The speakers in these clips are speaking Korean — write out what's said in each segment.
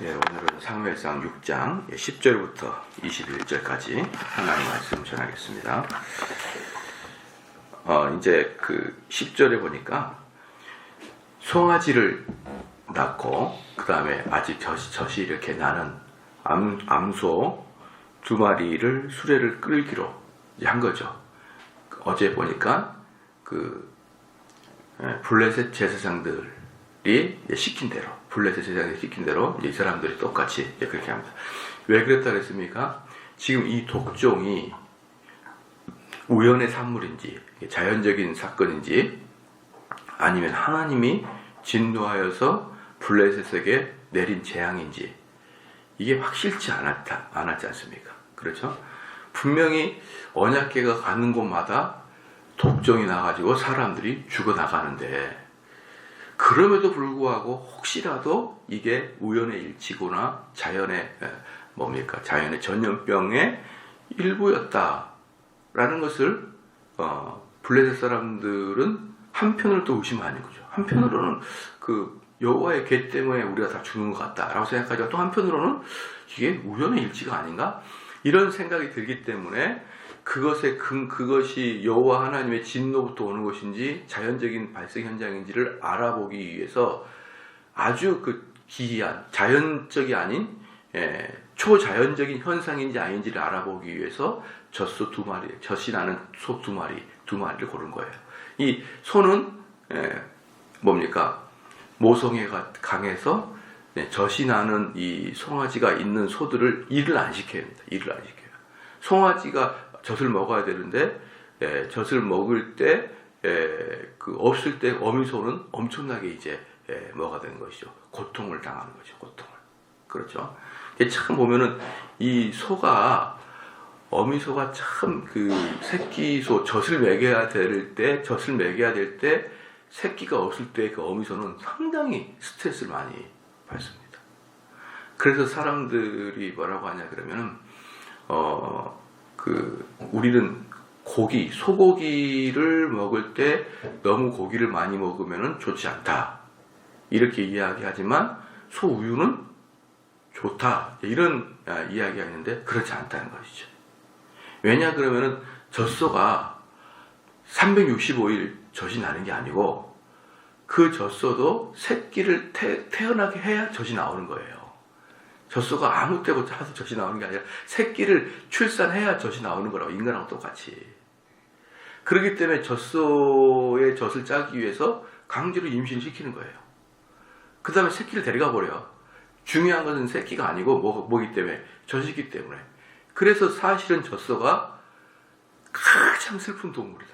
오늘은 사무엘상 6장 10절부터 21절까지 하나님 말씀 전하겠습니다. 이제 그 10절에 보니까 송아지를 낳고 그 다음에 아직 젖이 이렇게 나는 암소 2마리를 수레를 끌기로 한 거죠. 어제 보니까 그 블레셋 제사장들이 시킨 대로, 블레셋 제사장들이 시킨 대로 이 사람들이 똑같이 그렇게 합니다. 왜 그랬다 그랬습니까? 지금 이 독종이 우연의 산물인지 자연적인 사건인지 아니면 하나님이 진노하여서 블레셋에게 내린 재앙인지 이게 확실치 않았지 않습니까? 그렇죠? 분명히 언약궤가 가는 곳마다 독종이 나가지고 사람들이 죽어나가는데 그럼에도 불구하고 혹시라도 이게 우연의 일치거나 자연의 전염병의 일부였다라는 것을 블레셋 사람들은 한편으로 또 의심하는 거죠. 한편으로는 그 여호와의 궤 때문에 우리가 다 죽는 것 같다라고 생각하지만 또 한편으로는 이게 우연의 일치가 아닌가? 이런 생각이 들기 때문에 그것이 여호와 하나님의 진노부터 오는 것인지 자연적인 발생 현장인지를 알아보기 위해서 아주 그 기이한 자연적이 아닌 초자연적인 현상인지 아닌지를 알아보기 위해서 젖이 나는 소 2마리를 고른 거예요. 이 소는 모성애가 강해서 젖이 나는 이 송아지가 있는 소들을 일을 안 시켜야 합니다. 일을 안 시켜요. 송아지가 젖을 먹어야 되는데 젖을 먹을 때 없을 때 어미소는 엄청나게 이제 뭐가 되는 것이죠. 고통을 당하는 거죠. 고통을. 그렇죠. 참 보면은 이 어미소가 참 그 새끼소 젖을 먹여야 될 때 새끼가 없을 때 그 어미소는 상당히 스트레스를 많이 받습니다. 그래서 사람들이 뭐라고 하냐 그러면은 우리는 소고기를 먹을 때 너무 고기를 많이 먹으면 좋지 않다. 이렇게 이야기하지만 소우유는 좋다. 이런 이야기가 있는데 그렇지 않다는 것이죠. 왜냐 그러면은 젖소가 365일 젖이 나는 게 아니고 그 젖소도 새끼를 태어나게 해야 젖이 나오는 거예요. 젖소가 아무 때고 차서 젖이 나오는 게 아니라 새끼를 출산해야 젖이 나오는 거라고 인간하고 똑같이. 그렇기 때문에 젖소의 젖을 짜기 위해서 강제로 임신을 시키는 거예요. 그 다음에 새끼를 데려가 버려요. 중요한 것은 새끼가 아니고 뭐기 때문에 젖이기 때문에. 그래서 사실은 젖소가 가장 슬픈 동물이다.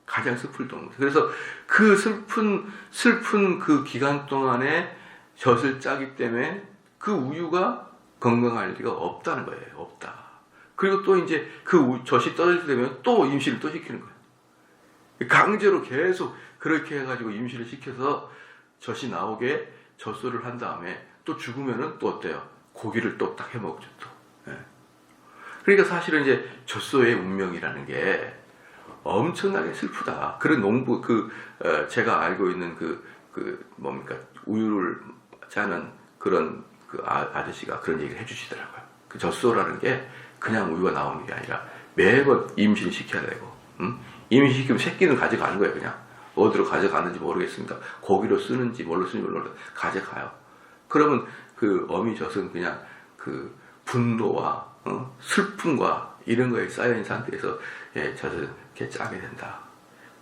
가장 슬픈 동물. 그래서 그 슬픈 그 기간 동안에 젖을 짜기 때문에 그 우유가 건강할 리가 없다는 거예요. 없다. 그리고 또 이제 그 젖이 떨어지게 되면 또 임신을 또 시키는 거예요. 강제로 계속 그렇게 해가지고 임신을 시켜서 젖이 나오게 젖소를 한 다음에 또 죽으면은 또 어때요? 고기를 또 딱 해 먹죠. 또. 그러니까 사실은 이제 젖소의 운명이라는 게 엄청나게 슬프다. 그런 제가 알고 있는 우유를 짜는 그런 아저씨가 그런 얘기를 해주시더라고요. 그 젖소라는 게 그냥 우유가 나오는 게 아니라 매번 임신시켜야 되고, 임신시키면 새끼는 가져가는 거예요, 그냥. 어디로 가져가는지 모르겠습니다. 고기로 쓰는지 뭘로 쓰는지 몰라도 가져가요. 그러면 그 어미 젖은 그냥 그 분노와 슬픔과 이런 거에 쌓여있는 상태에서 젖을 이렇게 짜게 된다.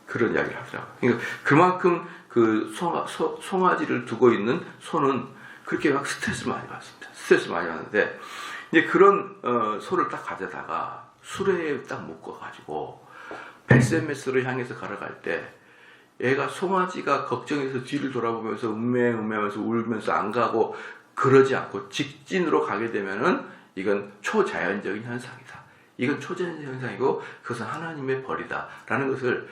그런 이야기를 하더라고요. 그러니까 그만큼 그 송아지를 두고 있는 소는 그렇게 막 스트레스를 많이 받습니다. 스트레스를 많이 받는데, 이제 그런, 소를 딱 가져다가 수레에 딱 묶어가지고, 벳세메스를 향해서 걸어갈 때, 송아지가 걱정해서 뒤를 돌아보면서 음매하면서 울면서 안 가고, 그러지 않고 직진으로 가게 되면은, 이건 초자연적인 현상이다. 이건 초자연적 현상이고, 그것은 하나님의 벌이다. 라는 것을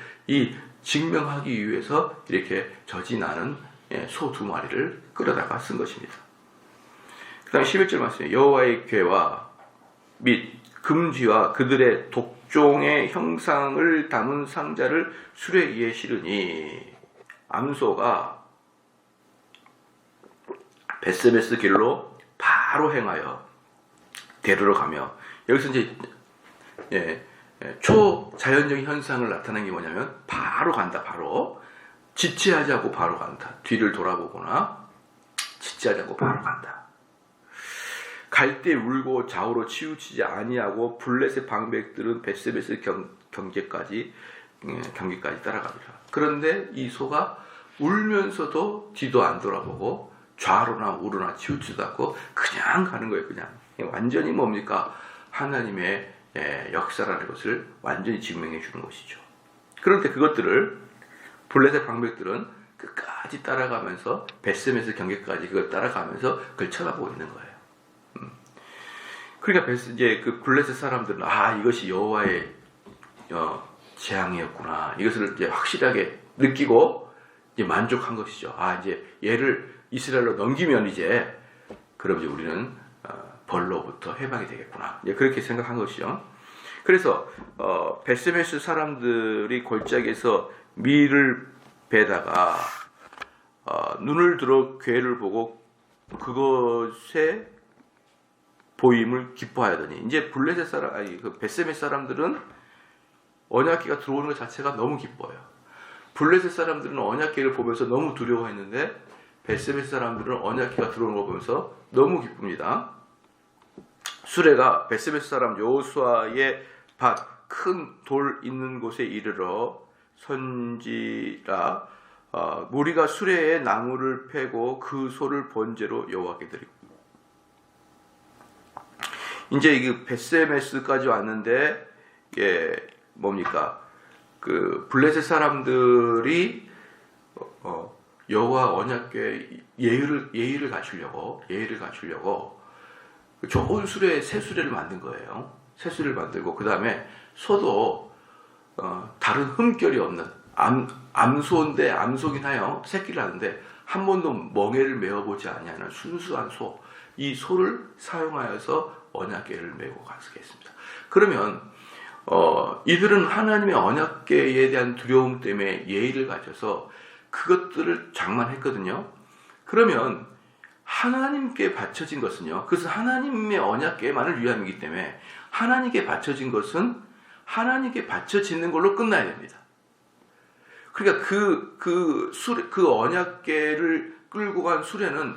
증명하기 위해서 이렇게 젖이 나는 소 2마리를 끌어다가 쓴 것입니다. 그 다음에 11절 말씀에 여호와의 궤와 및 금쥐와 그들의 독종의 형상을 담은 상자를 수레 위에 실으니 암소가 벳세메스 길로 바로 행하여 데리러 가며, 여기서 이제 초자연적인 현상을 나타낸 게 뭐냐면 바로 간다. 바로 지체하지 않고 바로 간다. 뒤를 돌아보거나 지체하지 않고 바로 간다. 갈 때 울고 좌우로 치우치지 아니하고 블레셋 방백들은 벳세메스 경계까지 따라갑니다. 그런데 이 소가 울면서도 뒤도 안 돌아보고 좌로나 우로나 치우치지도 않고 그냥 가는 거예요. 그냥 완전히 뭡니까? 하나님의 역사라는 것을 완전히 증명해 주는 것이죠. 그런데 그것들을 블레셋 방백들은 끝까지 따라가면서 벳세메스 경계까지 그걸 따라가면서 그걸 쳐다보고 있는 거예요. 그러니까 이제 그 블레셋 사람들은 이것이 여호와의 재앙이었구나. 이것을 이제 확실하게 느끼고 이제 만족한 것이죠. 이제 얘를 이스라엘로 넘기면 그럼 이제 우리는 벌로부터 해방이 되겠구나. 이제 그렇게 생각한 것이죠. 그래서 벳세메스 사람들이 골짜기에서 밀을 베다가 눈을 들어 괴를 보고 그것에 보임을 기뻐하더니, 이제 블레셋 그 벳세메스 사람들은 언약궤가 들어오는 것 자체가 너무 기뻐요. 블레셋 사람들은 언약궤를 보면서 너무 두려워했는데 벳세메스 사람들은 언약궤가 들어오는 걸 보면서 너무 기쁩니다. 수레가 벳세메스 사람 여호수아의 밭 큰 돌 있는 곳에 이르러 선지라 무리가 수레에 나무를 패고 그 소를 번제로 여호와께 드리고, 이제 이 벳세메스까지 왔는데 뭡니까? 그 블레셋 사람들이 여호와 언약궤 예의를 갖추려고 좋은 새 수레를 만든 거예요. 새 수레를 만들고 그 다음에 소도 다른 흠결이 없는 암소인데 암소긴 하여 새끼를 하는데 한 번도 멍에를 메어보지 아니하는 순수한 소, 이 소를 사용하여서 언약궤를 메고 가겠습니다. 그러면 이들은 하나님의 언약궤에 대한 두려움 때문에 예의를 가져서 그것들을 장만했거든요. 그러면 하나님께 바쳐진 것은요, 그것은 하나님의 언약궤만을 위함이기 때문에 하나님께 바쳐진 것은 하나님께 바쳐지는 걸로 끝나야 됩니다. 그러니까 그 언약궤를 끌고 간 수레는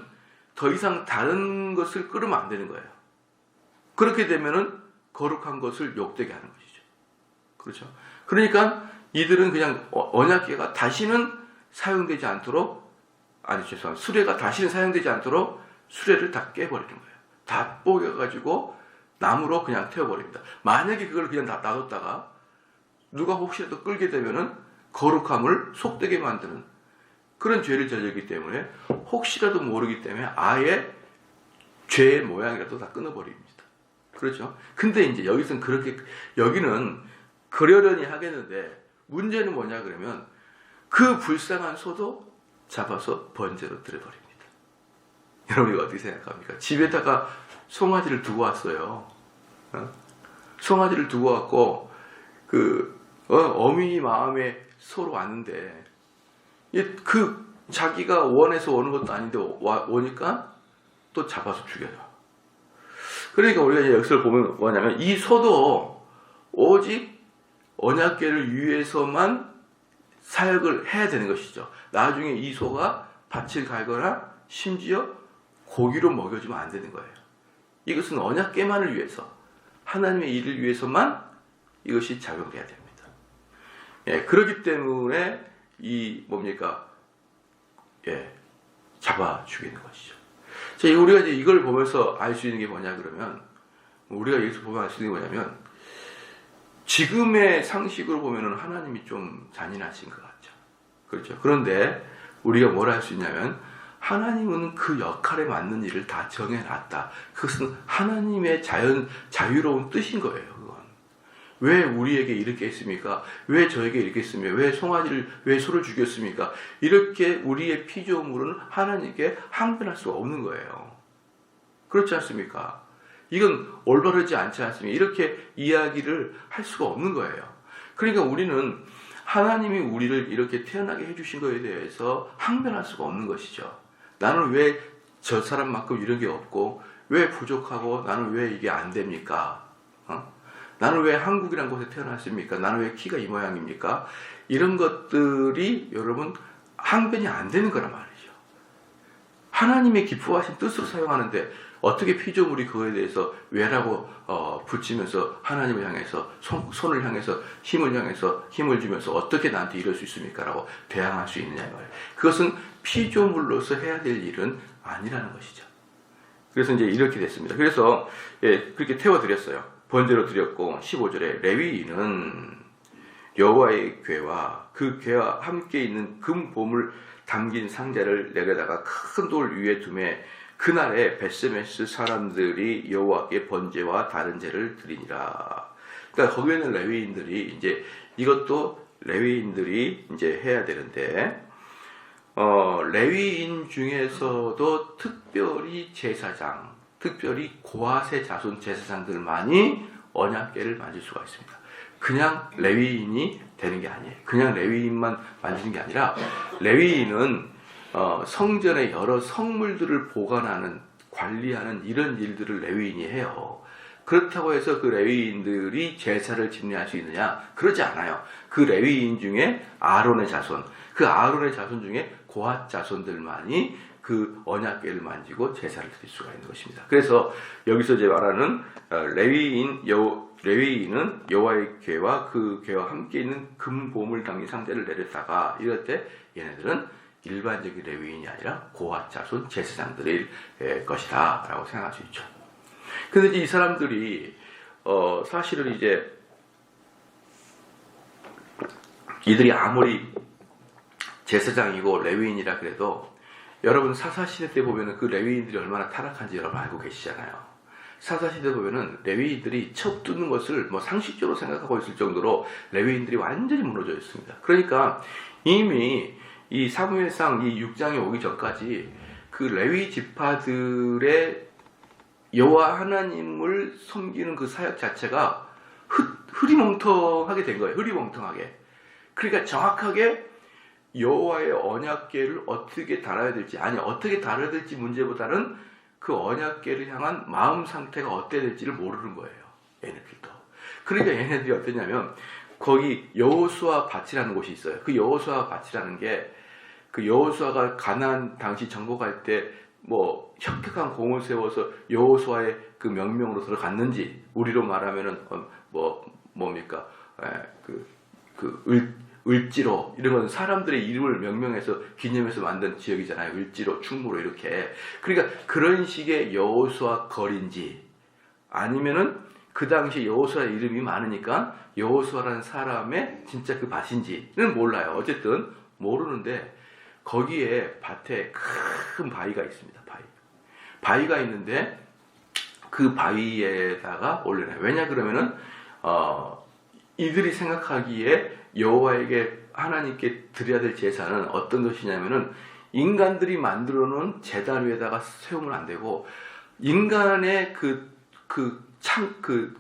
더 이상 다른 것을 끌으면 안 되는 거예요. 그렇게 되면은 거룩한 것을 욕되게 하는 것이죠. 그렇죠? 그러니까 이들은 그냥 언약궤가 다시는 사용되지 않도록, 수레가 다시는 사용되지 않도록 수레를 다 깨버리는 거예요. 다 뽀개가지고 나무로 그냥 태워버립니다. 만약에 그걸 그냥 다 놔뒀다가 누가 혹시라도 끌게 되면은 거룩함을 속되게 만드는 그런 죄를 저지르기 때문에 혹시라도 모르기 때문에 아예 죄의 모양이라도 다 끊어버립니다. 그렇죠? 근데 이제 여기는 그러려니 하겠는데 문제는 뭐냐 그러면 그 불쌍한 소도 잡아서 번제로 드려버립니다. 여러분 이거 어떻게 생각합니까? 집에다가 송아지를 두고 왔어요. 송아지를 두고 왔고 어미 마음에 소로 왔는데 자기가 원해서 오는 것도 아닌데 오니까 또 잡아서 죽여요. 그러니까 우리가 이제 역사를 보면 뭐냐면 이 소도 오직 언약궤를 위해서만 사역을 해야 되는 것이죠. 나중에 이 소가 밭을 갈거나 심지어 고기로 먹여주면 안 되는 거예요. 이것은 언약궤만을 위해서, 하나님의 일을 위해서만 이것이 작용돼야 됩니다. 그렇기 때문에 잡아 죽이는 것이죠. 자, 우리가 이제 이걸 보면서 알 수 있는 게 뭐냐 그러면, 우리가 여기서 보면 알 수 있는 게 뭐냐면, 지금의 상식으로 보면은 하나님이 좀 잔인하신 것 같죠. 그렇죠. 그런데 우리가 뭘 할 수 있냐면, 하나님은 그 역할에 맞는 일을 다 정해놨다. 그것은 하나님의 자유로운 뜻인 거예요. 그건. 왜 우리에게 이렇게 했습니까? 왜 저에게 이렇게 했습니까? 왜 소를 죽였습니까? 이렇게 우리의 피조물은 하나님께 항변할 수가 없는 거예요. 그렇지 않습니까? 이건 올바르지 않지 않습니까? 이렇게 이야기를 할 수가 없는 거예요. 그러니까 우리는 하나님이 우리를 이렇게 태어나게 해주신 것에 대해서 항변할 수가 없는 것이죠. 나는 왜 저 사람만큼 이런 게 없고 왜 부족하고 나는 왜 이게 안 됩니까? 나는 왜 한국이라는 곳에 태어났습니까? 나는 왜 키가 이 모양입니까? 이런 것들이 여러분 항변이 안 되는 거란 말이죠. 하나님의 기뻐하신 뜻으로 사용하는데 어떻게 피조물이 그거에 대해서 왜라고 붙이면서 하나님을 향해서 손을 향해서 힘을 주면서 어떻게 나한테 이럴 수 있습니까? 라고 대항할 수 있느냐 말이에요. 그것은 피조물로서 해야 될 일은 아니라는 것이죠. 그래서 이제 이렇게 됐습니다. 그래서 그렇게 태워드렸어요. 번제로 드렸고 15절에 레위인은 여호와의 궤와 그 궤와 함께 있는 금 보물 담긴 상자를 내려다가 큰 돌 위에 두매 그날에 벳세메스 사람들이 여호와께 번제와 다른 제를 드리니라. 그러니까 거기에는 레위인들이 이제 이것도 레위인들이 이제 해야 되는데 레위인 중에서도 특별히 제사장, 특별히 고아세 자손 제사장들만이 언약궤를 만질 수가 있습니다. 그냥 레위인이 되는 게 아니에요. 그냥 레위인만 만지는 게 아니라 레위인은 성전의 여러 성물들을 보관하는, 관리하는 이런 일들을 레위인이 해요. 그렇다고 해서 그 레위인들이 제사를 집례할 수 있느냐? 그러지 않아요. 그 레위인 중에 아론의 자손, 그 아론의 자손 중에 고핫 자손들만이 그 언약궤를 만지고 제사를 드릴 수가 있는 것입니다. 그래서 여기서 이제 말하는 레위인은 여호와의 궤와 그 궤와 함께 있는 금 보물 담긴 상자를 내렸다가 이럴 때 얘네들은 일반적인 레위인이 아니라 고핫 자손 제사장들일 것이다 라고 생각할 수 있죠. 근데 이제 이 사람들이 사실은 이제 이들이 아무리 제사장이고 레위인이라 그래도 여러분 사사시대 때 보면은 그 레위인들이 얼마나 타락한지 여러분 알고 계시잖아요. 사사시대 보면은 레위인들이 첩 뜯는 것을 뭐 상식적으로 생각하고 있을 정도로 레위인들이 완전히 무너져 있습니다. 그러니까 이미 이 사무엘상 이 6장에 오기 전까지 그 레위 지파들의 여호와 하나님을 섬기는 그 사역 자체가 흐리멍텅하게 된 거예요. 흐리멍텅하게. 그러니까 정확하게 여호와의 언약궤를 어떻게 다뤄야 될지, 아니 어떻게 다뤄야 될지 문제보다는 그 언약궤를 향한 마음 상태가 어때야 될지를 모르는 거예요. 얘네들도. 그러니까 얘네들이 어떠냐면 거기 여호수아 밭이라는 곳이 있어요. 그 여호수아 밭이라는 게 그 여호수아가 가나안 당시 정복할 때 뭐 혁혁한 공을 세워서 여호수아의 그 명명으로 들어갔는지, 우리로 말하면은 뭡니까? 을지로 이런 건 사람들의 이름을 명명해서 기념해서 만든 지역이잖아요. 을지로, 충무로 이렇게. 그러니까 그런 식의 여호수아 거리인지 아니면은 그 당시 여호수아 이름이 많으니까 여호수아라는 사람의 진짜 그 밭인지는 몰라요. 어쨌든 모르는데 거기에 밭에 큰 바위가 있습니다. 바위가 있는데 그 바위에다가 올려놔요. 왜냐 그러면은 이들이 생각하기에 여호와에게 하나님께 드려야 될 제사는 어떤 것이냐면은 인간들이 만들어 놓은 제단 위에다가 세우면 안 되고 인간의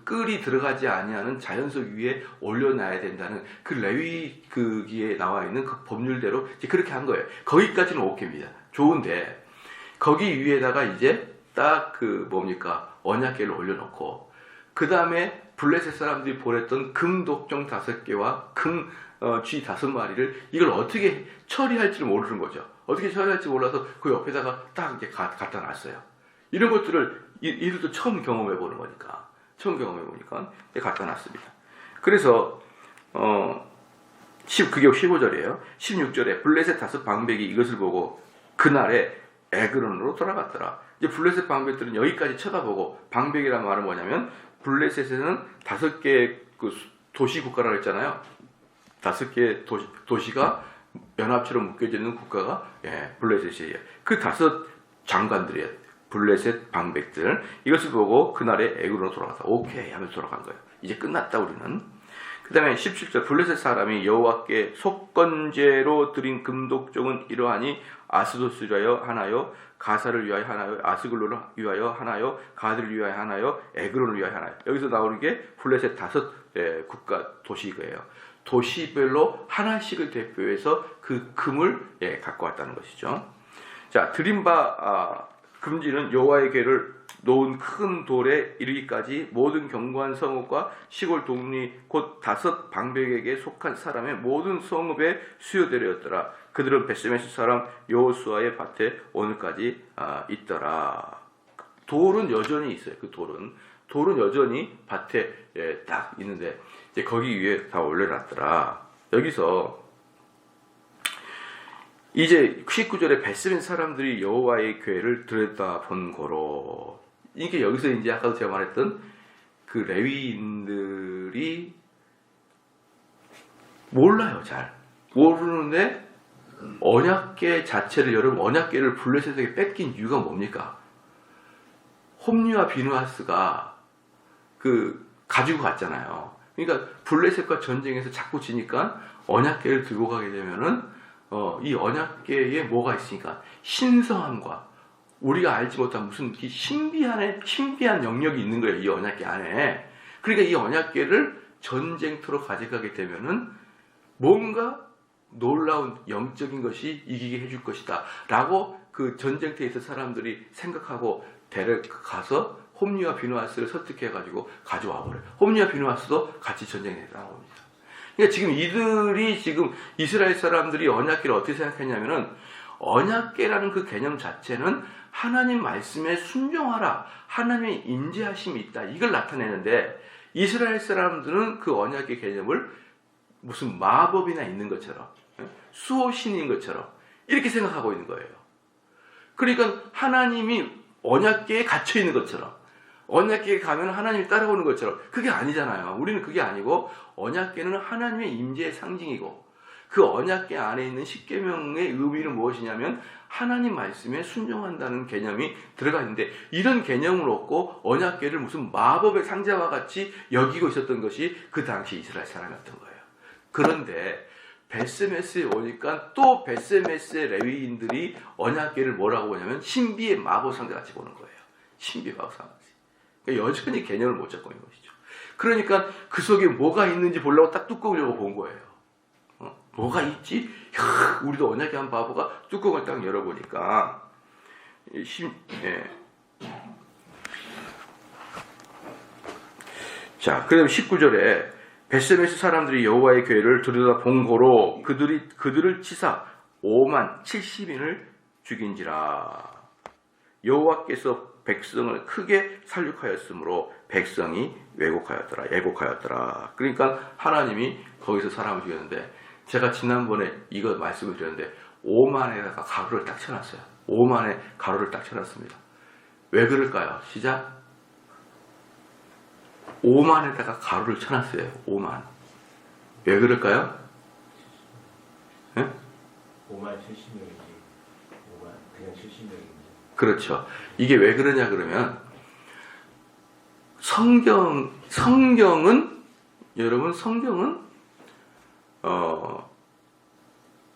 끌이 들어가지 아니하는 자연석 위에 올려놔야 된다는 그 레위 그기에 나와 있는 그 법률대로 이제 그렇게 한 거예요. 거기까지는 오케이입니다. 좋은데 거기 위에다가 이제 딱 언약궤를 올려놓고 그 다음에 블레셋 사람들이 보냈던 금 독종 5개와 금 쥐 5마리를 이걸 어떻게 처리할지를 모르는 거죠. 어떻게 처리할지 몰라서 그 옆에다가 딱 이제 갖다 놨어요. 이런 것들을 이들도 처음 경험해 보는 거니까. 갖다 놨습니다. 그래서 그게 15절이에요. 16절에 블레셋 5 방백이 이것을 보고 그날에 에그론으로 돌아갔더라. 이제 블레셋 방백들은 여기까지 쳐다보고, 방백이란 말은 뭐냐면 블레셋에는 5개의 그 도시 국가라고 했잖아요. 5개의 도시가 연합체로 묶여져 있는 국가가 블레셋이에요. 그 5 장관들이에요. 블레셋 방백들. 이것을 보고 그날에 에그론으로 돌아갔다. 오케이 하면서 돌아간 거예요. 이제 끝났다 우리는. 그 다음에 17절 블레셋 사람이 여호와께 속건제로 드린 금독종은 이러하니 아스도스를 위하여 하나요, 가사를 위하여 하나요, 아스글로를 위하여 하나요, 가드를 위하여 하나요, 에그론을 위하여 하나요. 여기서 나오는 게 블레셋 5 국가 도시예요. 도시별로 하나씩을 대표해서 그 금을 갖고 왔다는 것이죠. 자, 드린 바 금지는 여호와의 궤를 놓은 큰 돌에 이르기까지 모든 견고한 성읍과 시골 동리 곧 5 방백에게 속한 사람의 모든 성읍에 수요되려였더라. 그들은 베스메스 사람 여호수아의 밭에 오늘까지 있더라. 돌은 여전히 있어요. 그 돌은 여전히 밭에 딱 있는데 이제 거기 위에 다 올려놨더라. 여기서 이제 19절에 베스멘 사람들이 여호와의 궤를 들여다본 고로, 이게 여기서 이제 아까도 제가 말했던 그 레위인들이 몰라요. 잘 모르는데 언약궤 자체를, 여러분 언약궤를 블레셋에게 뺏긴 이유가 뭡니까? 홈리와 비느하스가 가지고 갔잖아요. 그러니까 블레셋과 전쟁에서 자꾸 지니까 언약궤를 들고 가게 되면은 이 언약궤에 뭐가 있으니까 신성함과 우리가 알지 못한 무슨 신비한 영역이 있는 거예요. 이 언약궤 안에. 그러니까 이 언약궤를 전쟁터로 가져가게 되면은 뭔가 놀라운 영적인 것이 이기게 해줄 것이다 라고 그 전쟁터에 있는 사람들이 생각하고 데려가서 홈리와 비느하스를 설득해가지고 가져와 버려요. 홈리와 비느하스도 같이 전쟁에 나옵니다. 그러니까 지금 이스라엘 사람들이 언약궤를 어떻게 생각했냐면은, 언약궤라는 그 개념 자체는 하나님 말씀에 순종하라, 하나님의 임재하심이 있다, 이걸 나타내는데, 이스라엘 사람들은 그 언약궤 개념을 무슨 마법이나 있는 것처럼, 수호신인 것처럼 이렇게 생각하고 있는 거예요. 그러니까 하나님이 언약궤에 갇혀 있는 것처럼, 언약궤에 가면 하나님이 따라오는 것처럼, 그게 아니잖아요. 우리는 그게 아니고, 언약궤는 하나님의 임재의 상징이고, 그 언약궤 안에 있는 십계명의 의미는 무엇이냐면 하나님 말씀에 순종한다는 개념이 들어가 있는데, 이런 개념을 얻고 언약궤를 무슨 마법의 상자와 같이 여기고 있었던 것이 그 당시 이스라엘 사람이었던 거예요. 그런데 베스메스에 오니까 또 베스메스의 레위인들이 언약궤를 뭐라고 보냐면 신비의 마법 상자 같이 보는 거예요. 신비의 마법 상자. 여전히 개념을 못 잡고 있는 것이죠. 그러니까 그 속에 뭐가 있는지 보려고 딱 뚜껑을 열고 본 거예요. 뭐가 있지? 우리도 언약궤 한 바보가 뚜껑을 딱 열어보니까 자, 그다음 19절에 베스메스 사람들이 여호와의 궤를 들여다본 고로 그들을 치사 5만 70인을 죽인지라. 여호와께서 백성을 크게 살육하였으므로 백성이 애곡하였더라. 그러니까 하나님이 거기서 사람을 죽였는데, 제가 지난번에 이거 말씀을 드렸는데 5만에다가 가루를 딱 쳐놨어요. 5만에 가루를 딱 쳐놨습니다. 왜 그럴까요? 시작. 5만에다가 가루를 쳐놨어요. 5만. 왜 그럴까요? 네? 5만 70명이지. 5만 그냥 70명이지. 그렇죠. 이게 왜 그러냐 그러면, 성경은 여러분, 성경은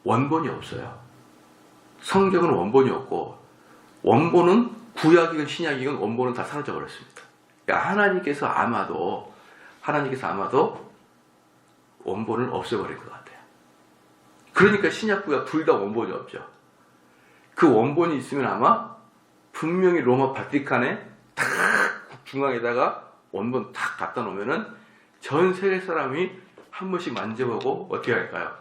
원본이 없어요. 성경은 원본이 없고, 원본은 구약이건 신약이건 원본은 다 사라져 버렸습니다. 그러니까 하나님께서 아마도 원본을 없애버린 것 같아요. 그러니까 신약 구약 둘 다 원본이 없죠. 그 원본이 있으면 아마 분명히 로마 바티칸에 탁 중앙에다가 원본 탁 갖다 놓으면은 전 세계 사람이 한 번씩 만져보고 어떻게 할까요?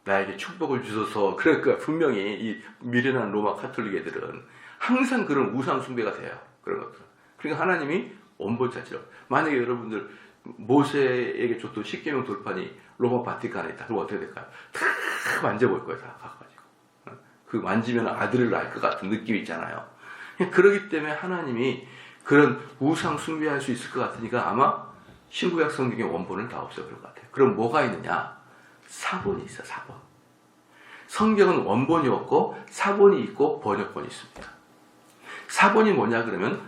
나에게 축복을 주소서. 그러니까 분명히 이 미련한 로마 카톨릭 애들은 항상 그런 우상 숭배가 돼요. 그런 것들. 그러니까 하나님이 원본 자체로, 만약에 여러분들 모세에게 줬던 십계명 돌판이 로마 바티칸에 있다. 그럼 어떻게 될까요? 다 만져볼 거예요. 다 가가지고. 그 만지면 아들을 알 것 같은 느낌이 있잖아요. 그렇기 때문에 하나님이 그런 우상 숭배할 수 있을 것 같으니까 아마 신구약 성경의 원본을 다 없애버릴 것 같아요. 그럼 뭐가 있느냐? 사본이 있어, 사본. 성경은 원본이 없고 사본이 있고 번역본이 있습니다. 사본이 뭐냐 그러면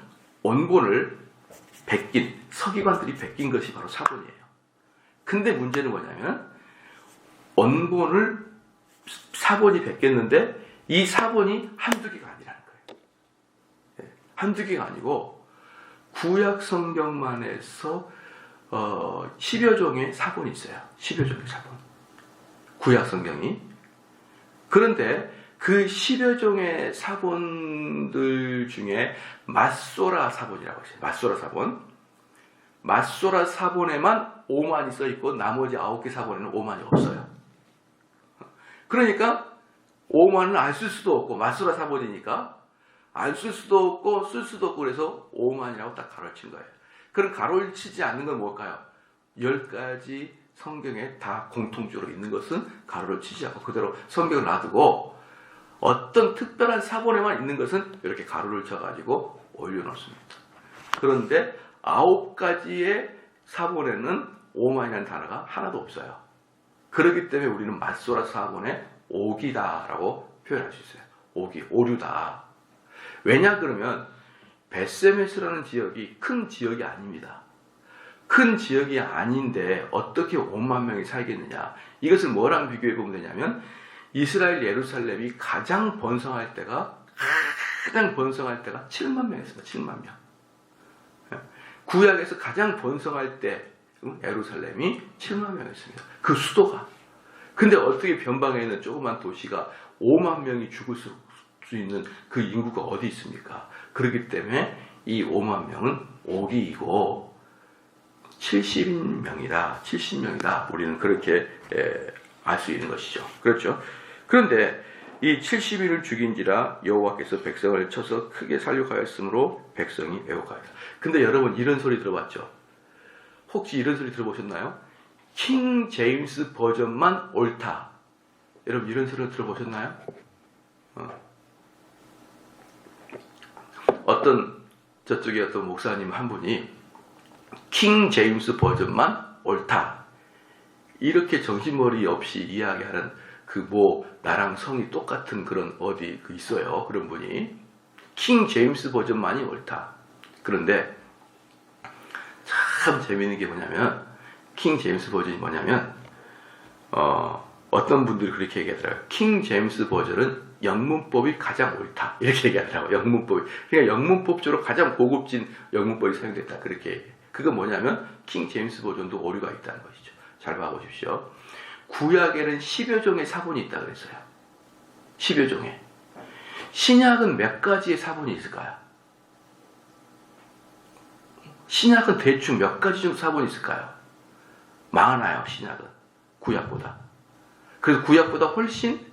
원본을 베낀, 서기관들이 베낀 것이 바로 사본이에요. 근데 문제는 뭐냐면, 원본을 사본이 베꼈는데 이 사본이 한두 개가 아니라는 거예요. 한두 개가 아니고 구약 성경만 해서 10여 종의 사본이 있어요. 10여 종의 사본. 구약 성경이. 그런데 그 10여 종의 사본들 중에 맞소라 사본이라고 있어요. 맞소라 사본. 맞소라 사본에만 5만이 써 있고 나머지 9개 사본에는 5만이 없어요. 그러니까 5만은 안 쓸 수도 없고 맞소라 사본이니까 안 쓸 수도 없고 쓸 수도 없고 그래서 5만이라고 딱 가로를 친 거예요. 그럼 가로를 치지 않는 건 뭘까요? 10가지 성경에 다 공통적으로 있는 것은 가로를 치지 않고 그대로 성경을 놔두고 어떤 특별한 사본에만 있는 것은 이렇게 가로를 쳐가지고 올려놓습니다. 그런데 9가지의 사본에는 5만이라는 단어가 하나도 없어요. 그렇기 때문에 우리는 맞소라 사본의 오기다라고 표현할 수 있어요. 오기, 오류다. 왜냐 그러면 베세메스라는 지역이 큰 지역이 아닙니다. 큰 지역이 아닌데 어떻게 5만 명이 살겠느냐. 이것을 뭐랑 비교해 보면 되냐면 이스라엘 예루살렘이 가장 번성할 때가 7만 명이었습니다. 7만 명. 구약에서 가장 번성할 때 예루살렘이 7만 명이었습니다. 그 수도가. 근데 어떻게 변방에 있는 조그만 도시가 5만 명이 죽을 수 있는 그 인구가 어디 있습니까? 그렇기 때문에 이 5만 명은 오기이고 70명이다. 70명이다. 우리는 그렇게 알 수 있는 것이죠. 그렇죠? 그런데 이 70인을 죽인지라 여호와께서 백성을 쳐서 크게 살육하였으므로 백성이 애곡하였다. 근데 여러분 이런 소리 들어봤죠? 혹시 이런 소리 들어보셨나요? 킹 제임스 버전만 옳다. 여러분 이런 소리를 들어보셨나요? 저쪽에 어떤 목사님 한 분이 킹 제임스 버전만 옳다. 이렇게 정신머리 없이 이야기하는 나랑 성이 똑같은 그런 어디 있어요. 그런 분이. 킹 제임스 버전만이 옳다. 그런데 참 재미있는 게 뭐냐면 킹 제임스 버전이 뭐냐면 어떤 분들이 그렇게 얘기하더라고요. 킹 제임스 버전은 영문법이 가장 옳다. 이렇게 얘기하더라고요. 영문법이. 그러니까 영문법적으로 가장 고급진 영문법이 사용됐다. 그렇게 얘기해요. 그건 뭐냐면 킹 제임스 버전도 오류가 있다는 것이죠. 잘 봐보십시오. 구약에는 10여 종의 사본이 있다 그랬어요. 10여 종의. 신약은 몇 가지의 사본이 있을까요? 신약은 대충 몇 가지 정도 사본이 있을까요? 많아요. 신약은. 구약보다. 그래서 구약보다 훨씬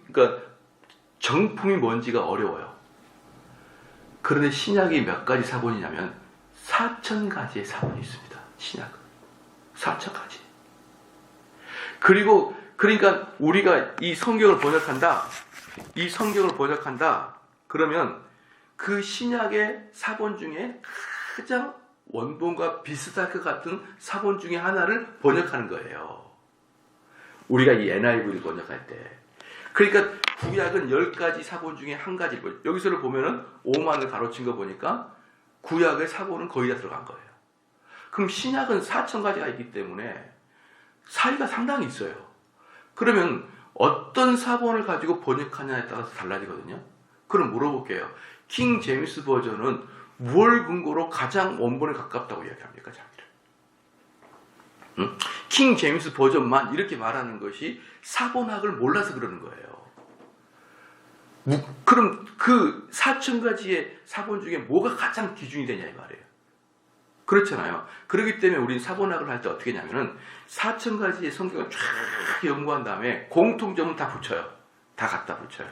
그러니까 정품이 뭔지가 어려워요. 그런데 신약이 몇 가지 사본이냐면 4,000가지의 사본이 있습니다. 신약은. 4,000가지. 그러니까 우리가 이 성경을 번역한다. 그러면 그 신약의 사본 중에 가장 원본과 비슷할 것 같은 사본 중에 하나를 번역하는 거예요. 우리가 이 NIV를 번역할 때. 그러니까 구약은 10가지 사본 중에 한 가지를 여기서를 보면은 5만을 가로친 거 보니까 구약의 사본은 거의 다 들어간 거예요. 그럼 신약은 4,000가지가 있기 때문에 차이가 상당히 있어요. 그러면 어떤 사본을 가지고 번역하냐에 따라서 달라지거든요. 그럼 물어볼게요. 킹 제임스 버전은 무엇 근거로 가장 원본에 가깝다고 이야기합니까? 자기를. 킹 제임스 버전만 이렇게 말하는 것이 사본학을 몰라서 그러는 거예요. 그럼 그 4,000가지의 사본 중에 뭐가 가장 기준이 되냐 이 말이에요. 그렇잖아요. 그렇기 때문에 우린 사본학을 할 때 어떻게 하냐면은 4,000가지의 성경을 쫙 연구한 다음에 공통점은 다 붙여요. 다 갖다 붙여요.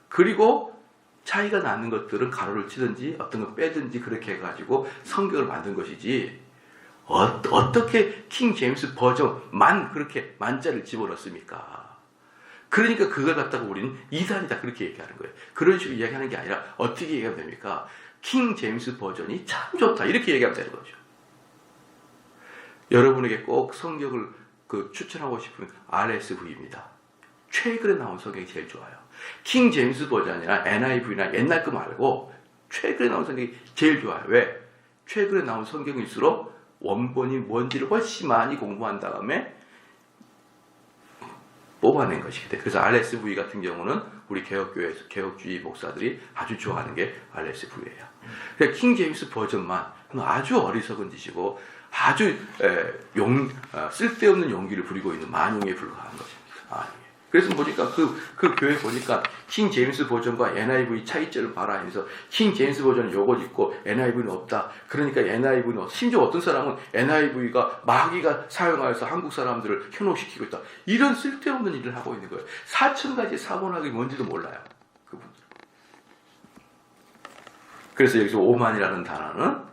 그리고 차이가 나는 것들은 가로를 치든지 어떤 걸 빼든지 그렇게 해가지고 성경을 만든 것이지 어떻게 킹 제임스 버전만 그렇게 만자를 집어넣습니까? 그러니까 그걸 갖다가 우리는 이단이다 그렇게 얘기하는 거예요. 그런 식으로 이야기하는 게 아니라 어떻게 얘기하면 됩니까? 킹 제임스 버전이 참 좋다 이렇게 얘기하면 되는 거죠. 여러분에게 꼭 성경을 추천하고 싶은 RSV입니다. 최근에 나온 성경이 제일 좋아요. 킹 제임스 버전이나 NIV나 옛날 거 말고 최근에 나온 성경이 제일 좋아요. 왜? 최근에 나온 성경일수록 원본이 뭔지를 훨씬 많이 공부한 다음에 뽑아낸 것이기 때문에. 그래서 RSV 같은 경우는 우리 개혁교회에서 개혁주의 목사들이 아주 좋아하는 게 RSV예요. 그러니까 킹 제임스 버전만 아주 어리석은 짓이고 아주 쓸데없는 용기를 부리고 있는 만용에 불과한 것입니다. 그래서 보니까 그 교회 보니까 킹 제임스 버전과 NIV 차이점을 봐라 하면서 킹 제임스 버전은 요것 있고 NIV는 없다. 그러니까 NIV는 심지어 어떤 사람은 NIV가 마귀가 사용하여서 한국 사람들을 현혹시키고 있다. 이런 쓸데없는 일을 하고 있는 거예요. 4,000가지 사고나기 뭔지도 몰라요. 그분들. 그래서 여기서 오만이라는 단어는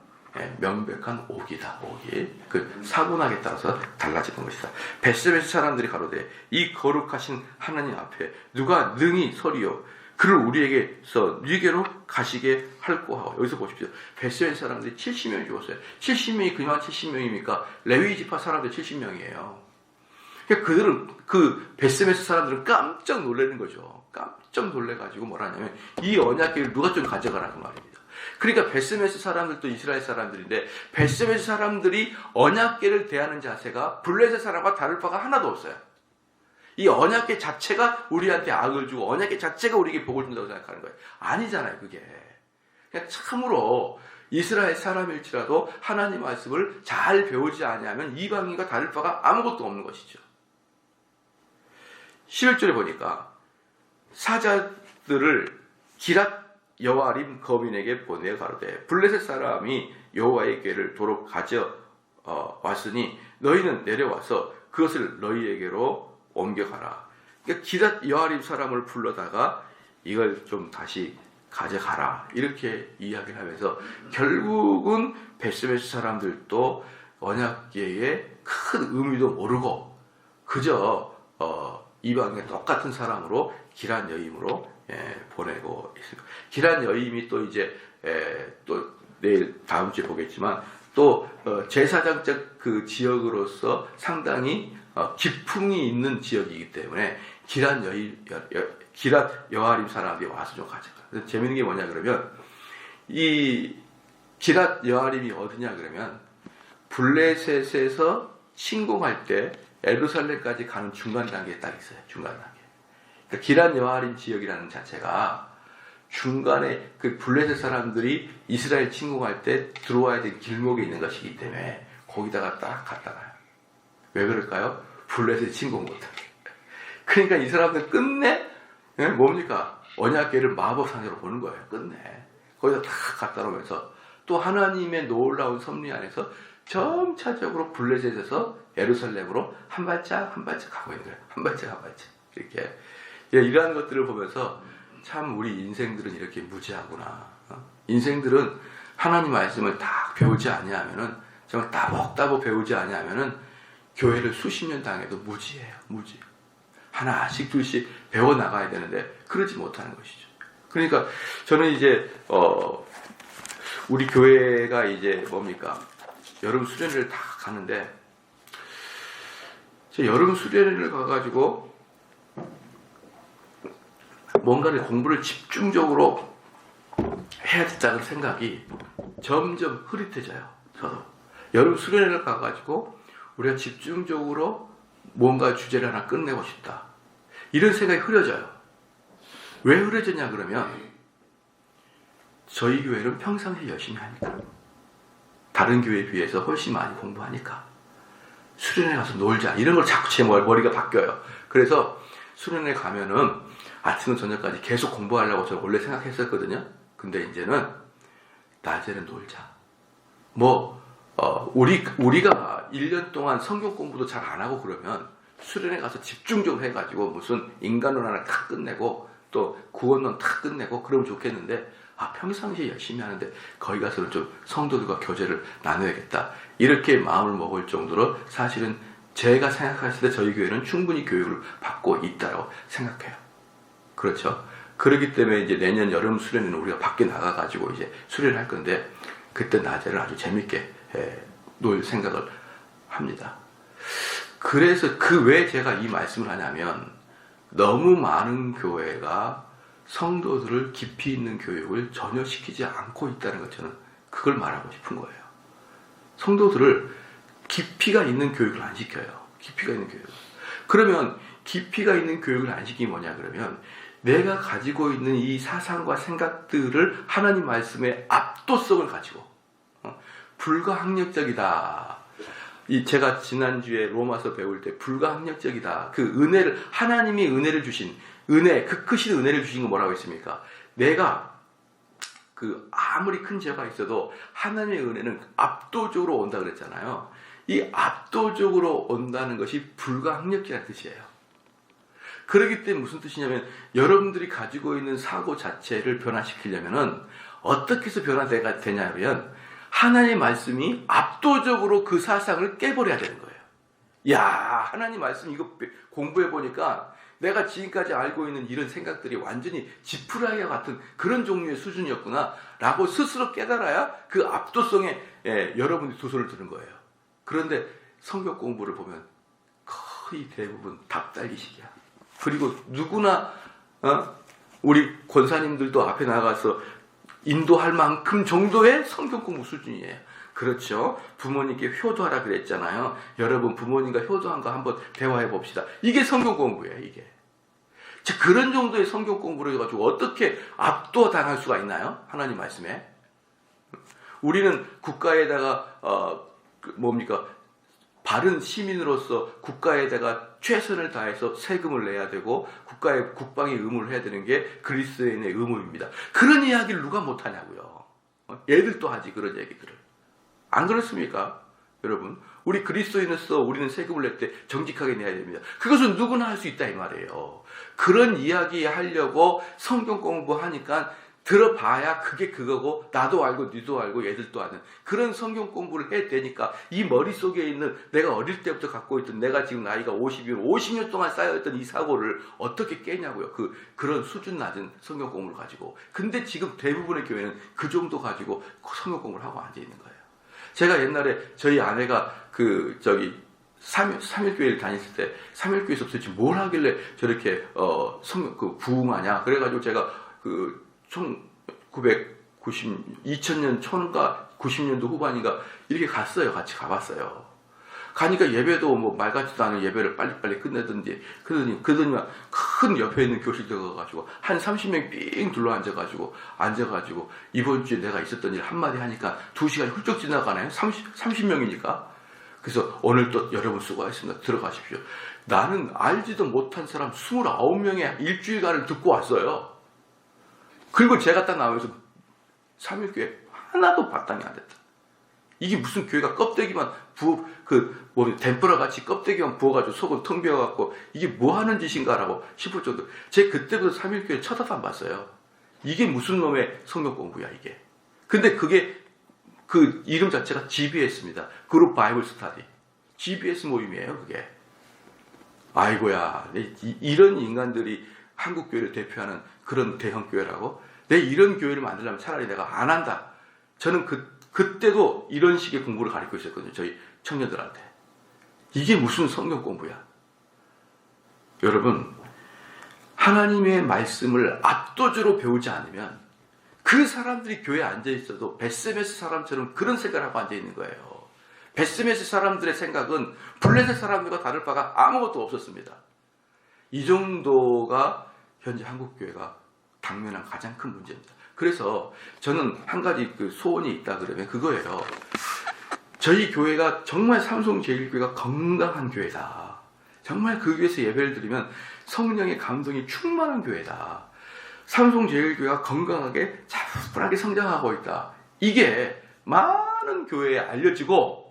명백한 오기다. 오기. 그 사고나기에 따라서 달라지는 것이다. 벳세메스 사람들이 가로되 이 거룩하신 하나님 앞에 누가 능히 서리요 그를 우리에게서 네게로 가시게 할고 하고. 여기서 보십시오. 벳세메스 사람들이 70명이 죽었어요. 70명이 그냥 70명입니까? 레위 지파 사람들 70명이에요. 그러니까 그들은 그 벳세메스 사람들은 깜짝 놀라는 거죠. 깜짝 놀래가지고 뭐라냐면 이 언약궤를 누가 좀 가져가라는 말입니다. 그러니까 벳세메스 사람들도 이스라엘 사람들인데 벳세메스 사람들이 언약궤를 대하는 자세가 블레셋 사람과 다를 바가 하나도 없어요. 이 언약궤 자체가 우리한테 악을 주고 언약궤 자체가 우리에게 복을 준다고 생각하는 거예요. 아니잖아요, 그게. 그냥 참으로 이스라엘 사람일지라도 하나님 말씀을 잘 배우지 아니하면 이방인과 다를 바가 아무것도 없는 것이죠. 11절에 보니까 사자들을 기랏 여호와림 거민에게 보내어 가로되 블레셋 사람이 여호와의 궤를 도로 가져 왔으니 너희는 내려와서 그것을 너희에게로 옮겨가라. 그러니까 기랏 여호와림 사람을 불러다가 이걸 좀 다시 가져가라 이렇게 이야기를 하면서 결국은 벳세메스 사람들도 언약궤의 큰 의미도 모르고 그저 이방의 똑같은 사람으로 기란 여임으로 보내고 있습니다. 기란 여임이 또 이제 또 내일 다음 주에 보겠지만 또 제사장적 그 지역으로서 상당히 기풍이 있는 지역이기 때문에 기란 여하림 사람들이 와서 좀 가져가. 재밌는 게 뭐냐 그러면 이 기랏 여하림이 어디냐 그러면 블레셋에서 침공할 때 예루살렘까지 가는 중간 단계에 딱 있어요. 중간 단계. 그러니까 기란 여하림 지역이라는 자체가 중간에 그 블레셋 사람들이 이스라엘 침공할 때 들어와야 될 길목에 있는 것이기 때문에 거기다가 딱 갖다 놔요. 왜 그럴까요? 블레셋 침공 못하게. 그러니까 이 사람들 끝내 뭡니까? 언약궤를 마법상으로 보는 거예요. 끝내. 거기다 다 갖다 놓으면서 또 하나님의 놀라운 섭리 안에서 점차적으로 블레셋에서 예루살렘으로 한 발짝 한 발짝 가고 있는 거예요. 한 발짝 한 발짝. 이렇게. 이러한 것들을 보면서 참 우리 인생들은 이렇게 무지하구나. 인생들은 하나님 말씀을 다 배우지 아니하면은 정말 따복따복 배우지 아니하면은 교회를 수십 년 당해도 무지해요. 무지. 하나씩 둘씩 배워 나가야 되는데 그러지 못하는 것이죠. 그러니까 저는 이제 우리 교회가 이제 뭡니까? 여름 수련회를 다 가는데 여름 수련회를 가가지고 뭔가를 공부를 집중적으로 해야 된다는 생각이 점점 흐릿해져요. 저도 여름 수련회를 가가지고 우리가 집중적으로 뭔가 주제를 하나 끝내고 싶다. 이런 생각이 흐려져요. 왜 흐려졌냐 그러면 저희 교회는 평상시에 열심히 하니까. 다른 교회에 비해서 훨씬 많이 공부하니까. 수련회 가서 놀자. 이런 걸 자꾸 제 머리가 바뀌어요. 그래서 수련회 가면은 아침부터 저녁까지 계속 공부하려고 저는 원래 생각했었거든요. 근데 이제는 낮에는 놀자. 우리가 1년 동안 성경 공부도 잘 안 하고 그러면 수련회 가서 집중적으로 해가지고 무슨 인간론 하나 탁 끝내고 또 구원론 탁 끝내고 그러면 좋겠는데 평상시에 열심히 하는데 거기 가서는 좀 성도들과 교제를 나눠야겠다. 이렇게 마음을 먹을 정도로 사실은 제가 생각했을 때 저희 교회는 충분히 교육을 받고 있다고 생각해요. 그렇죠. 그렇기 때문에 이제 내년 여름 수련회는 우리가 밖에 나가가지고 이제 수련을 할 건데 그때 낮에를 아주 재밌게 놀 생각을 합니다. 그래서 왜 제가 이 말씀을 하냐면 너무 많은 교회가 성도들을 깊이 있는 교육을 전혀 시키지 않고 있다는 것 저는 그걸 말하고 싶은 거예요. 성도들을 깊이가 있는 교육을 안 시켜요. 깊이가 있는 교육. 그러면 깊이가 있는 교육을 안 시키기 뭐냐 그러면 내가 가지고 있는 이 사상과 생각들을 하나님 말씀의 압도성을 가지고 불가항력적이다. 제가 지난주에 로마서 배울 때 불가항력적이다. 그 은혜를, 하나님이 은혜를 주신, 그 크신 은혜를 주신 건 뭐라고 했습니까? 내가 아무리 큰 죄가 있어도 하나님의 은혜는 압도적으로 온다 그랬잖아요. 이 압도적으로 온다는 것이 불가항력이라는 뜻이에요. 그렇기 때문에 무슨 뜻이냐면 여러분들이 가지고 있는 사고 자체를 변화시키려면은 어떻게 해서 변화가 되냐면 하나님의 말씀이 압도적으로 그 사상을 깨버려야 되는 거예요. 야, 하나님 말씀 이거 공부해 보니까 내가 지금까지 알고 있는 이런 생각들이 완전히 지푸라기와 같은 그런 종류의 수준이었구나 라고 스스로 깨달아야 그 압도성에 여러분이 두 손을 드는 거예요. 그런데 성경 공부를 보면 거의 대부분 답달기식이야. 그리고 누구나 우리 권사님들도 앞에 나가서 인도할 만큼 정도의 성경 공부 수준이에요. 그렇죠. 부모님께 효도하라 그랬잖아요. 여러분 부모님과 효도한 거 한번 대화해 봅시다. 이게 성경 공부예요. 이게. 자, 그런 정도의 성경 공부를 해가지고 어떻게 압도당할 수가 있나요? 하나님 말씀에. 우리는 국가에다가 바른 시민으로서 국가에다가 최선을 다해서 세금을 내야 되고 국가의 국방의 의무를 해야 되는 게 그리스도인의 의무입니다. 그런 이야기를 누가 못하냐고요. 애들도 하지 그런 얘기들을. 안 그렇습니까? 여러분 우리 그리스도인으로서 우리는 세금을 낼 때 정직하게 내야 됩니다. 그것은 누구나 할 수 있다 이 말이에요. 그런 이야기 하려고 성경 공부하니까 들어봐야 그게 그거고 나도 알고 니도 알고 얘들도 아는 그런 성경 공부를 해야 되니까 이 머릿속에 있는 내가 어릴 때부터 갖고 있던 내가 지금 나이가 50년 동안 쌓여있던 이 사고를 어떻게 깨냐고요. 그런 수준 낮은 성경 공부를 가지고. 근데 지금 대부분의 교회는 그 정도 가지고 성경 공부를 하고 앉아있는 거예요. 제가 옛날에 저희 아내가 삼일교회를 다녔을 때 삼일교회에서 도대체 뭘 하길래 저렇게 부흥하냐. 그래가지고 제가 2000년 초인가 90년도 후반인가 이렇게 갔어요. 같이 가봤어요. 가니까 예배도 말 같지도 않은 예배를 빨리빨리 끝내던지 그러더니 큰 옆에 있는 교실 들어가가지고 한 30명 삥 둘러 앉아가지고 이번 주에 내가 있었던 일 한마디 하니까 2시간이 훌쩍 지나가네요. 30명이니까. 그래서 오늘 또 여러분 수고하셨습니다. 들어가십시오. 나는 알지도 못한 사람 29명의 일주일간을 듣고 왔어요. 그리고 제가 딱 나오면서 3일교회 하나도 바탕이 안 됐다. 이게 무슨 교회가 껍데기만 덴뿌라 같이 껍데기만 부어가지고 속은 텅 비어갖고 이게 뭐 하는 짓인가라고 싶을 정도. 제 그때부터 3일교회 쳐다도 안 봤어요. 이게 무슨 놈의 성경 공부야 이게. 근데 그게 그 이름 자체가 GBS입니다. 그룹 바이블 스타디. GBS 모임이에요 그게. 아이고야, 이런 인간들이 한국 교회를 대표하는 그런 대형 교회라고? 내 이런 교회를 만들려면 차라리 내가 안 한다. 저는 그때도 이런 식의 공부를 가르치고 있었거든요. 저희 청년들한테. 이게 무슨 성경 공부야? 여러분, 하나님의 말씀을 압도적으로 배우지 않으면 그 사람들이 교회에 앉아있어도 베스메스 사람처럼 그런 생각을 하고 앉아있는 거예요. 베스메스 사람들의 생각은 블레셋 사람들과 다를 바가 아무것도 없었습니다. 이 정도가 현재 한국교회가 당면한 가장 큰 문제입니다. 그래서 저는 한 가지 소원이 있다 그러면 그거예요. 저희 교회가 정말 삼성제일교회가 건강한 교회다. 정말 그 교회에서 예배를 드리면 성령의 감동이 충만한 교회다. 삼성제일교회가 건강하게 차분하게 성장하고 있다. 이게 많은 교회에 알려지고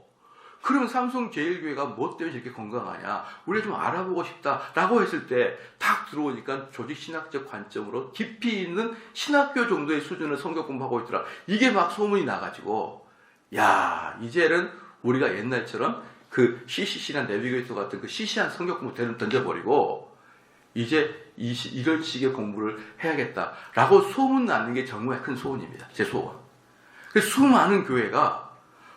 그러면 삼성제일교회가 뭐 때문에 이렇게 건강하냐? 우리가 좀 알아보고 싶다라고 했을 때 딱 들어오니까 조직신학적 관점으로 깊이 있는 신학교 정도의 수준을 성경 공부하고 있더라. 이게 막 소문이 나가지고 야, 이제는 우리가 옛날처럼 그 CCC나 내비게이터 같은 그 시시한 성경 공부 던져버리고 이제 이런 식의 공부를 해야겠다라고 소문 나는 게 정말 큰 소원입니다. 제 소원. 그래서 수많은 교회가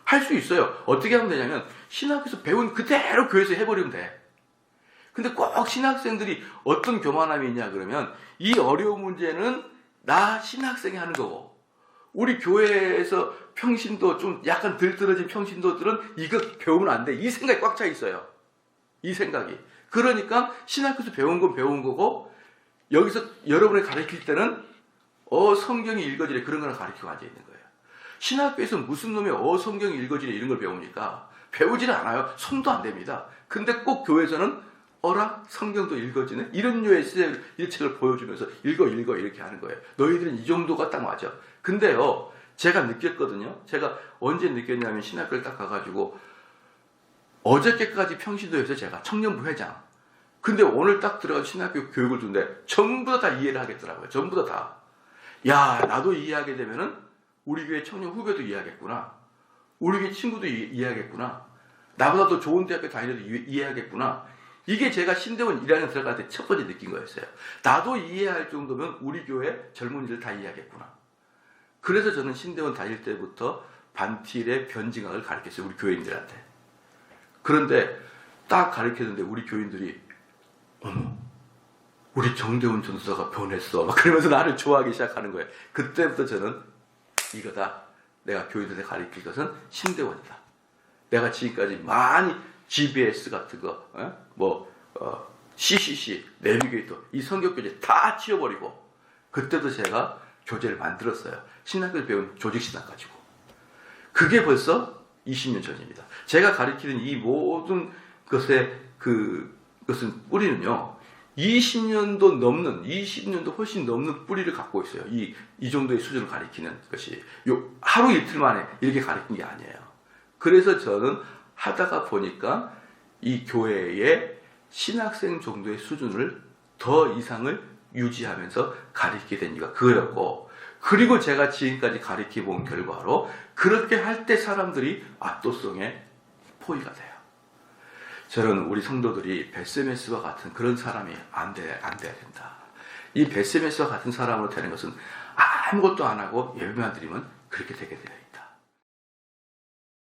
할 수 있어요. 어떻게 하면 되냐면 신학에서 배운 그대로 교회에서 해버리면 돼. 근데 꼭 신학생들이 어떤 교만함이 있냐 그러면 이 어려운 문제는 나 신학생이 하는 거고 우리 교회에서 평신도 좀 약간 들떨어진 평신도들은 이거 배우면 안 돼. 이 생각이 꽉 차 있어요. 이 생각이. 그러니까 신학에서 배운 건 배운 거고 여기서 여러분이 가르칠 때는 성경이 읽어지래 그런 거나 가르치고 앉아있는 거예요. 신학교에서 무슨 놈의 성경이 읽어지래 이런 걸 배웁니까? 배우지는 않아요. 손도 안 됩니다. 근데 꼭 교회에서는 어라? 성경도 읽어지네? 이런 류의 일책을 보여주면서 읽어 이렇게 하는 거예요. 너희들은 이 정도가 딱 맞아. 근데요, 제가 느꼈거든요. 제가 언제 느꼈냐면 신학교를 딱 가가지고 어저께까지 평신도에서 제가 청년부 회장. 근데 오늘 딱 들어가서 신학교 교육을 주는데 전부 다 이해를 하겠더라고요. 전부 다. 야, 나도 이해하게 되면은 우리 교회 청년 후배도 이해하겠구나. 우리 교회 친구도 이해하겠구나. 나보다 더 좋은 대학교 다니는 이해하겠구나. 이게 제가 신대원 1학년 들어갈 때 첫 번째 느낀 거였어요. 나도 이해할 정도면 우리 교회 젊은이들 다 이해하겠구나. 그래서 저는 신대원 다닐 때부터 반틸의 변증학을 가르쳤어요. 우리 교인들한테. 그런데 딱 가르쳤는데 우리 교인들이 어머, 우리 정대훈 전도사가 변했어. 막 그러면서 나를 좋아하기 시작하는 거예요. 그때부터 저는 이거다. 내가 교인들한테 가르칠 것은 신대원이다. 내가 지금까지 많이 GBS 같은 거, CCC, 내비게이터, 이 성격 교재 다 치워버리고 그때도 제가 교재를 만들었어요. 신학교를 배운 조직신학 가지고. 그게 벌써 20년 전입니다. 제가 가르치는 이 모든 것의 그것은 뿌리는요, 20년도 훨씬 넘는 뿌리를 갖고 있어요. 이 정도의 수준을 가리키는 것이. 하루 이틀 만에 이렇게 가리킨 게 아니에요. 그래서 저는 하다가 보니까 이 교회의 신학생 정도의 수준을 더 이상을 유지하면서 가리키게 된 이유가 그거였고, 그리고 제가 지금까지 가리켜 본 결과로 그렇게 할 때 사람들이 압도성에 포위가 돼요. 저는 우리 성도들이 베세메스와 같은 그런 사람이 안 돼야 된다. 이 베세메스와 같은 사람으로 되는 것은 아무것도 안 하고 예배만 드리면 그렇게 되게 돼요.